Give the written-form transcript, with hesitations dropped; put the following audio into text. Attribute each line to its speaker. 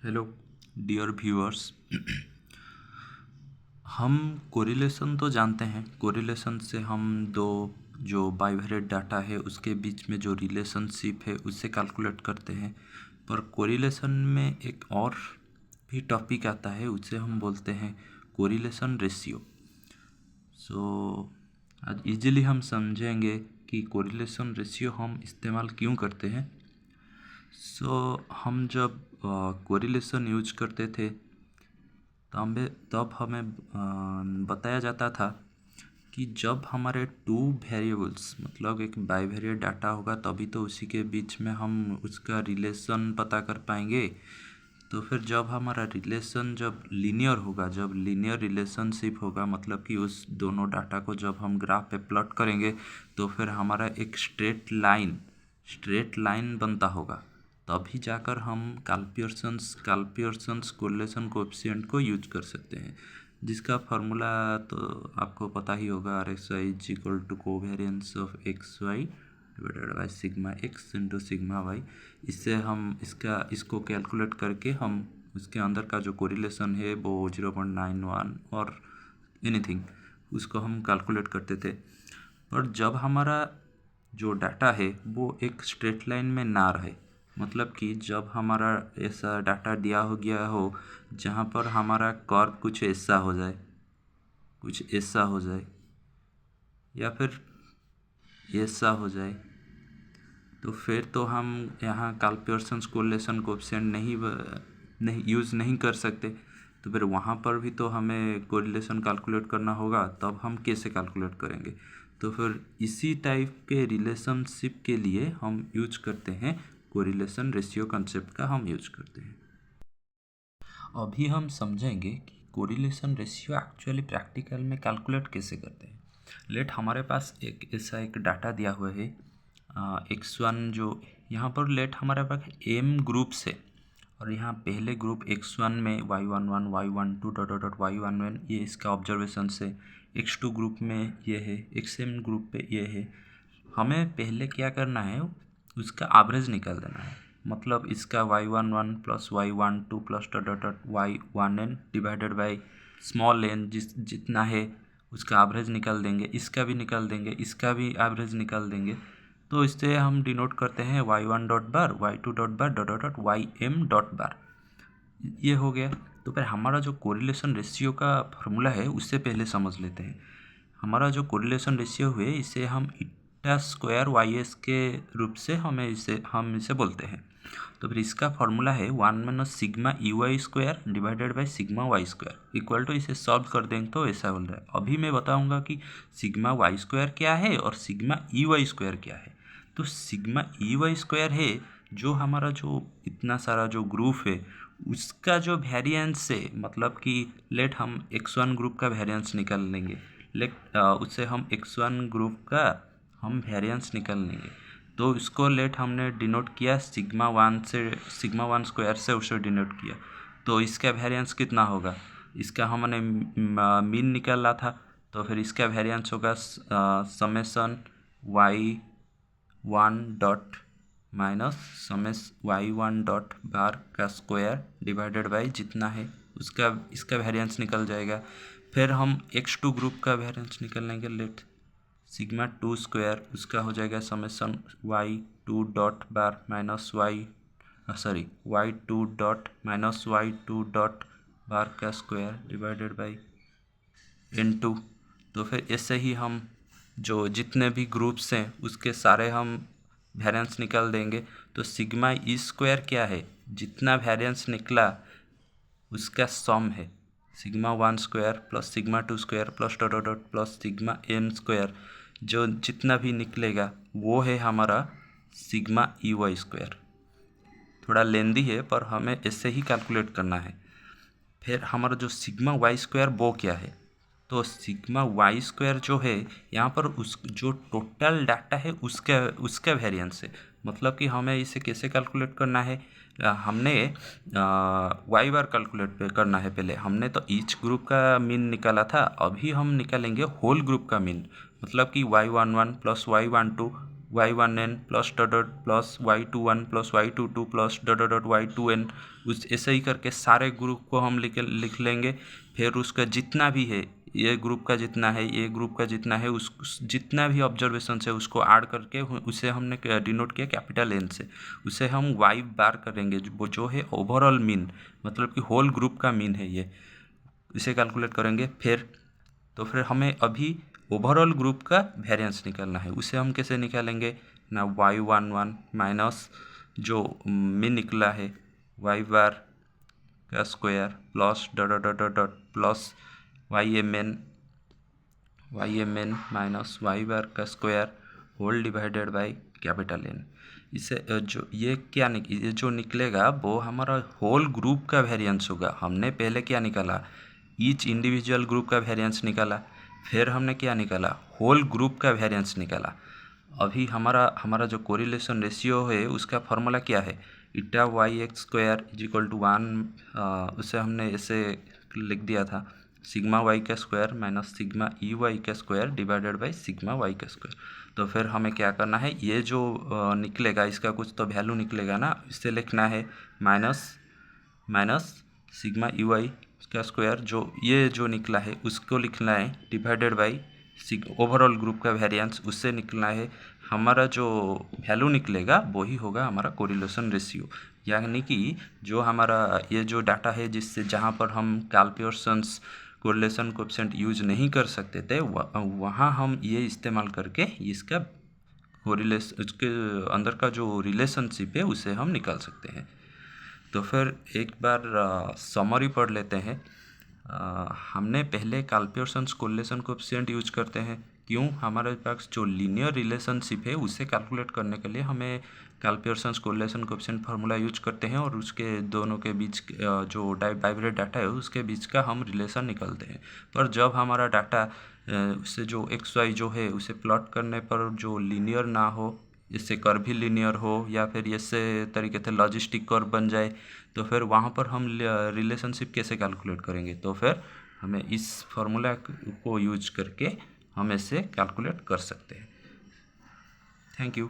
Speaker 1: Hello dear viewers. हम correlation तो जानते हैं। कोरिलेशन से हम दो जो बाइवेरिएट डाटा है उसके बीच में जो रिलेशनशिप है उससे कैलकुलेट करते हैं। पर कोरिलेशन में एक और भी टॉपिक आता है, उसे हम बोलते हैं कोरिलेशन रेशियो। आज इजीली हम समझेंगे कि कोरिलेशन रेशियो हम इस्तेमाल क्यों करते हैं। हम जब कोरिलेशन यूज करते थे तब हमें बताया जाता था कि जब हमारे टू वेरिएबल्स मतलब एक बाइवेरिएट डाटा होगा तभी तो उसी के बीच में हम उसका रिलेशन पता कर पाएंगे। तो फिर जब हमारा रिलेशन जब लीनियर रिलेशनशिप होगा, मतलब कि उस दोनों डाटा को जब हम ग्राफ पे प्लॉट करेंगे तो फिर हमारा एक स्ट्रेट लाइन बनता होगा। तभी जाकर हम काल्पियर्सन्स कोरिलेशन कोएफिशिएंट को यूज कर सकते हैं, जिसका फार्मूला तो आपको पता ही होगा। RxY is equal to covariance of XY divided by sigma X into sigma Y। इससे हम इसको कैलकुलेट करके हम उसके अंदर का जो कोरिलेशन है वो 0.91 और एनीथिंग उसको हम कैलकुलेट करते थे। पर जब हमारा जो डाटा है वो एक स्ट्रेट लाइन में ना रहे, मतलब कि जब हमारा ऐसा डाटा दिया हो गया हो जहाँ पर हमारा कर्व कुछ ऐसा हो जाए या फिर ऐसा हो जाए, तो फिर तो हम यहाँ काल्पियर्सन्स कोरिलेशन कोएफिशिएंट नहीं यूज़ नहीं कर सकते। तो फिर वहाँ पर भी तो हमें कोरिलेशन कैलकुलेट करना होगा, तब हम कैसे कैलकुलेट करेंगे। तो फिर इसी टाइप के रिलेशनशिप के लिए हम यूज करते हैं कोरिलेशन रेशियो कंसेप्ट का हम यूज करते हैं। अभी हम समझेंगे कि कोरिलेशन रेशियो एक्चुअली प्रैक्टिकल में कैलकुलेट कैसे करते हैं। लेट हमारे पास एक डाटा दिया हुआ है X1, जो यहाँ पर लेट हमारे पास M ग्रुप्स है और यहाँ पहले ग्रुप X1 में Y11 Y12 डॉट Y11 ये इसका ऑब्जर्वेशन है। X2 ग्रुप में ये है, XM ग्रुप पे ये है। हमें पहले क्या करना है, उसका एवरेज निकाल देना है। मतलब इसका Y11 plus Y12 plus dot Y1n divided by small n जितना है उसका एवरेज निकाल देंगे, इसका भी निकाल देंगे, इसका भी एवरेज निकाल देंगे। तो इससे हम डिनोट करते हैं Y1 डॉट बार Y2 डॉट बार डॉट YM डॉट बार। ये हो गया। तो फिर हमारा जो कोरिलेशन रेशियो का फार्मूला है उससे पहले समझ लेते हैं। हमारा जो कोरिलेशन रेशियो है इसे हम ईटा स्क्वायर YS के रूप से हम इसे बोलते हैं। तो फिर इसका फार्मूला है 1 - sigma EY square divided by sigma Y square equal to, इसे सॉल्व कर देंगे तो ऐसा बोल रहा है। अभी मैं बताऊंगा कि सिग्मा Y स्क्वायर क्या है और सिग्मा EY स्क्वायर क्या है। तो सिग्मा EY स्क्वायर है जो हमारा जो इतना सारा जो ग्रुप है उसका जो वेरिएंस है, मतलब कि लेट हम X1 ग्रुप का वेरिएंस निकाल लेंगे। उससे हम X1 ग्रुप का हम वेरिएंस निकाल लेंगे। तो इसको लेट हमने डिनोट किया सिग्मा 1 स्क्वायर से उसे डिनोट किया। तो इसका वेरिएंस कितना होगा, इसका हमने मीन निकाला था। तो फिर इसका वेरिएंस होगा summation Y1 dot minus Y1 dot बार का स्क्वायर डिवाइडेड बाई जितना है इसका वेरिएंस निकल जाएगा। फिर हम X2 ग्रुप का वेरिएंस निकल लेंगे। लेट सिग्मा 2 स्क्वायर उसका हो जाएगा समेसन Y2 डॉट बार minus Y2 dot minus Y2 dot बार का स्क्वायर डिवाइडेड बाई N2। तो फिर ऐसे ही हम जो जितने भी ग्रुप्स हैं उसके सारे हम वेरिएंस निकाल देंगे। तो सिग्मा ई स्क्वायर क्या है, जितना वेरिएंस निकला उसका सम है। Sigma 1 square plus sigma 2 square plus dot plus sigma n square, जो जितना भी निकलेगा वो है हमारा सिग्मा EY स्क्वायर। थोड़ा लेंदी है पर हमें ऐसे ही कैलकुलेट करना है। फिर हमारा जो सिग्मा Y स्क्वायर वो क्या है, तो सिग्मा Y स्क्वायर जो है यहाँ पर उस जो टोटल डाटा है उसका वेरिएंस है। मतलब कि हमें इसे कैसे कैलकुलेट करना है, हमने Y बार कैलकुलेट करना है। पहले हमने तो ईच ग्रुप का मीन निकाला था, अभी हम निकालेंगे होल ग्रुप का मीन। मतलब कि Y11 plus Y12 y1n plus dot dot plus y21 plus y22 plus dot dot y2n, उस ऐसे ही करके सारे ग्रुप को हम लिख लेंगे। फिर उसका जितना भी है, ये ग्रुप का जितना है, ये ग्रुप का जितना है, उस जितना भी ऑब्जर्वेशन है उसको ऐड करके उसे हमने डिनोट किया कैपिटल N से। उसे हम y बार करेंगे, जो है ओवरऑल मीन, मतलब कि होल ग्रुप का मीन है ये, इसे कैलकुलेट करेंगे। फिर हमें अभी ओवरऑल ग्रुप का वेरिएंस निकालना है। उसे हम कैसे निकालेंगे ना, y11 माइनस जो मीन निकला है y बार का square plus dot dot dot dot plus YMN minus y bar का square whole divided by capital N। इसे जो ये जो निकलेगा वो हमारा होल ग्रुप का वेरिएंस होगा। हमने पहले क्या निकाला, ईच इंडिविजुअल ग्रुप का वेरिएंस निकाला, फिर हमने क्या निकाला, होल ग्रुप का वेरिएंस निकाला। अभी हमारा जो कोरिलेशन रेशियो है उसका फॉर्मूला क्या है, eta yx square is equal to 1, उसे हमने ऐसे लिख दिया था, सिग्मा y का स्क्वायर माइनस सिग्मा EY का square divided by sigma y का स्क्वायर। तो फिर हमें क्या करना है, ये जो निकलेगा इसका कुछ तो वैल्यू निकलेगा ना, इससे लिखना है माइनस सिग्मा EY का स्क्वायर, ये जो निकला है उसको लिखना है डिवाइडेड बाय ओवरऑल ग्रुप का वेरिएंस, उससे निकलना है। हमारा जो वैल्यू निकलेगा वही होगा हमारा कोरिलेशन रेशियो। यानी कि जो हमारा ये जो डाटा है जहाँ पर हम Karl Pearson's correlation coefficient use नहीं कर सकते थे, वहाँ हम ये इस्तेमाल करके इसका उसके अंदर का जो रिलेशनशिप है उसे हम निकाल सकते हैं। तो फिर एक बार समरी पढ़ लेते हैं। हमने पहले Karl Pearson's correlation coefficient use करते हैं, क्यों, हमारे पास जो लीनियर रिलेशनशिप है उसे कैलकुलेट करने के लिए हमें Karl Pearson's correlation coefficient formula use करते हैं, और उसके दोनों के बीच जो बाइवरेट डाटा है उसके बीच का हम रिलेशन निकालते हैं। पर जब हमारा डाटा उससे जो XY जो है उसे प्लॉट करने पर जो लीनियर ना हो, इससे कर्व भी लीनियर हो या फिर ऐसे तरीके से लॉजिस्टिक कर्व बन जाए, तो फिर वहाँ पर हम रिलेशनशिप कैसे कैलकुलेट करेंगे। तो फिर हमें इस फार्मूला को यूज करके हम इसे कैलकुलेट कर सकते हैं। Thank you.